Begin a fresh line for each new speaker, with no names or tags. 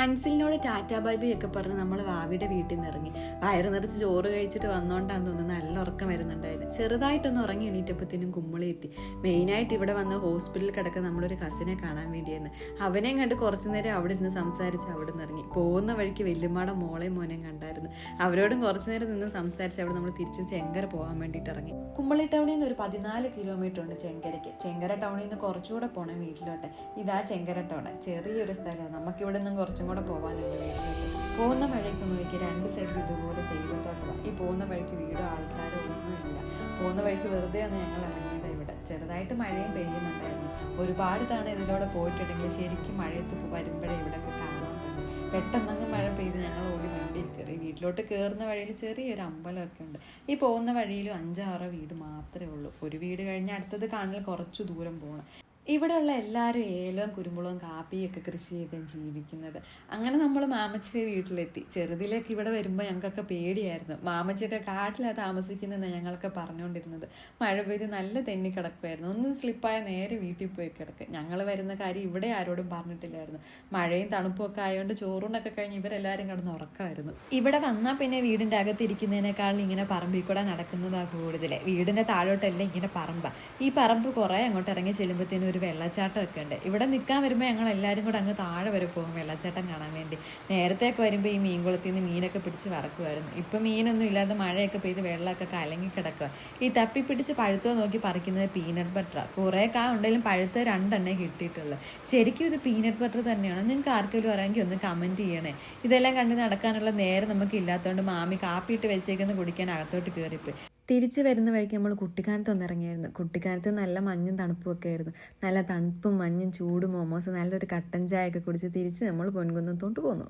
അൻസിലിനോട് ടാറ്റാ ബൈബി ഒക്കെ പറഞ്ഞ് നമ്മൾ വാവിയുടെ വീട്ടിൽ നിന്ന് ഇറങ്ങി. വയറ് നിറച്ച് ചോറ് കഴിച്ചിട്ട് വന്നോണ്ടാന്ന് തോന്നുന്നു നല്ല ഉറക്കം വരുന്നുണ്ടായിരുന്നു. ചെറുതായിട്ടൊന്ന് ഉറങ്ങി എണീറ്റപ്പത്തിനും കുമ്മളി എത്തി. മെയിനായിട്ട് ഇവിടെ വന്ന് ഹോസ്പിറ്റലിൽ കിടക്കുന്ന നമ്മളൊരു കസിനെ കാണാൻ വേണ്ടിയായിരുന്നു. അവനെയും കണ്ട് കുറച്ചു നേരം അവിടെ ഇരുന്ന് സംസാരിച്ച് അവിടെ നിന്ന് ഇറങ്ങി. പോകുന്ന വഴിക്ക് വല്യമ്മയുടെ മോളെയും മോനെയും കണ്ടായിരുന്നു. അവരോടും കുറച്ചു നേരം നിന്ന് സംസാരിച്ച് അവിടെ നമ്മൾ തിരിച്ച് ചെങ്കര പോകാൻ വേണ്ടിയിട്ട് ഇറങ്ങി. കുമ്മളി ടൗണിൽ നിന്ന് ഒരു 14 കിലോമീറ്റർ ഉണ്ട് ചെങ്കരയ്ക്ക്. ചെങ്കര ടൗണിൽ നിന്ന് കുറച്ചുകൂടെ പോകണം വീട്ടിലോട്ട്. ഇതാ ചെങ്കര ടൗൺ, ചെറിയൊരു സ്ഥലമാണ്. നമുക്കിവിടെ നിന്നും കുറച്ചും കൂടെ പോകാനുണ്ട് വീട്ടിലേക്ക്. പോകുന്ന വഴിക്ക് നോക്കി 2 സൈഡിൽ ഇതുപോലെ തേയിലത്തോട്ടമാണ്. ഈ പോകുന്ന വഴിക്ക് വീടോ ആൾക്കാരോ ഒന്നുമില്ല. പോകുന്ന വഴിക്ക് വെറുതെ ഒന്ന് ഞങ്ങൾ ഇറങ്ങിയത് ഇവിടെ. ചെറുതായിട്ട് മഴയും പെയ്യുന്നുണ്ടായിരുന്നു. ഒരുപാട് തവണ ഇതിലൂടെ പോയിട്ടുണ്ടെങ്കിൽ ശരിക്കും മഴയത്ത് വരുമ്പോഴേ ഇവിടെയൊക്കെ കാണാൻ പറ്റും. പെട്ടെന്നങ്ങ് മഴ പെയ്ത് ഞങ്ങൾ ഓടി വണ്ടിയിൽ കയറി. വീട്ടിലോട്ട് കയറുന്ന വഴിയിൽ ചെറിയൊരു അമ്പലമൊക്കെ ഉണ്ട്. ഈ പോകുന്ന വഴിയിലും 5-6 വീട് മാത്രമേ ഉള്ളൂ. ഒരു വീട് കഴിഞ്ഞ് അടുത്തത് കാണാൻ കുറച്ച് ദൂരം പോകണം. ഇവിടെയുള്ള എല്ലാവരും ഏലവും കുരുമുളകും കാപ്പിയൊക്കെ കൃഷി ചെയ്താണ് ജീവിക്കുന്നത്. അങ്ങനെ നമ്മൾ മാമച്ചിയുടെ വീട്ടിലെത്തി. ചെറുതിലേക്ക് ഇവിടെ വരുമ്പോൾ ഞങ്ങൾക്കൊക്കെ പേടിയായിരുന്നു. മാമച്ചിയൊക്കെ കാട്ടിലാണ് താമസിക്കുന്നതെന്ന് ഞങ്ങളൊക്കെ പറഞ്ഞുകൊണ്ടിരുന്നത്. മഴ പെയ്ത് നല്ല തെന്നി കിടക്കുമായിരുന്നു. ഒന്ന് സ്ലിപ്പായ നേരെ വീട്ടിൽ പോയി കിടക്കുക. ഞങ്ങൾ വരുന്ന കാര്യം ഇവിടെ ആരോടും പറഞ്ഞിട്ടില്ലായിരുന്നു. മഴയും തണുപ്പും ഒക്കെ ആയതുകൊണ്ട് ചോറൂണൊക്കെ കഴിഞ്ഞ് ഇവരെല്ലാവരും കിടന്ന് ഉറക്കമായിരുന്നു. ഇവിടെ വന്നാൽ പിന്നെ വീടിൻ്റെ അകത്തിരിക്കുന്നതിനേക്കാളും ഇങ്ങനെ പറമ്പിൽ കൂടെ നടക്കുന്നതാണ് കൂടുതൽ. വീടിൻ്റെ താഴോട്ടെല്ലാം ഇങ്ങനെ പറമ്പാണ്. ഈ പറമ്പ് കുറേ അങ്ങോട്ട് ഇറങ്ങി ചെല്ലുമ്പോഴത്തേനും ഒരു വെള്ളച്ചാട്ടമൊക്കെ ഉണ്ട്. ഇവിടെ നിൽക്കാൻ വരുമ്പോൾ ഞങ്ങൾ എല്ലാവരും കൂടെ അങ്ങ് താഴെ വരെ പോകും വെള്ളച്ചാട്ടം കാണാൻ വേണ്ടി. നേരത്തെയൊക്കെ വരുമ്പോൾ ഈ മീൻകുളത്തിൽ നിന്ന് മീനൊക്കെ പിടിച്ച് വറക്കുമായിരുന്നു. ഇപ്പം മീനൊന്നും ഇല്ലാതെ മഴയൊക്കെ പെയ്ത് വെള്ളമൊക്കെ കലങ്ങി കിടക്കുക. ഈ തപ്പിപ്പിടിച്ച് പഴുത്തോ നോക്കി പറിക്കുന്നത് പീനട്ട് ബട്ടറാണ്. കുറേ ഉണ്ടെങ്കിലും പഴുത്ത 2 എണ്ണേ കിട്ടിയിട്ടുള്ളൂ. ശരിക്കും ഇത് പീനട്ട് ബട്ടർ തന്നെയാണ്? നിങ്ങൾക്ക് ആർക്കെങ്കിലും അറിയാമെങ്കിൽ ഒന്ന് കമൻറ്റ് ചെയ്യണേ. ഇതെല്ലാം കണ്ട് നടക്കാനുള്ള നേരം നമുക്ക് ഇല്ലാത്തതുകൊണ്ട് മാമി കാപ്പിയിട്ട് വെച്ചേക്കുന്ന കുടിക്കാൻ അകത്തോട്ട് കയറിപ്പോയി. തിരിച്ച് വരുന്ന വഴിക്ക് നമ്മൾ കുട്ടിക്കാനത്ത് ഒന്നിറങ്ങിയായിരുന്നു. കുട്ടിക്കാനത്ത് നല്ല മഞ്ഞും തണുപ്പും ഒക്കെ ആയിരുന്നു. നല്ല തണുപ്പും മഞ്ഞും ചൂടും മോമോസ് നല്ലൊരു കട്ടൻ ചായ ഒക്കെ കുടിച്ച് തിരിച്ച് നമ്മൾ പൊൻകുന്നത്തോട്ട് പോന്നു.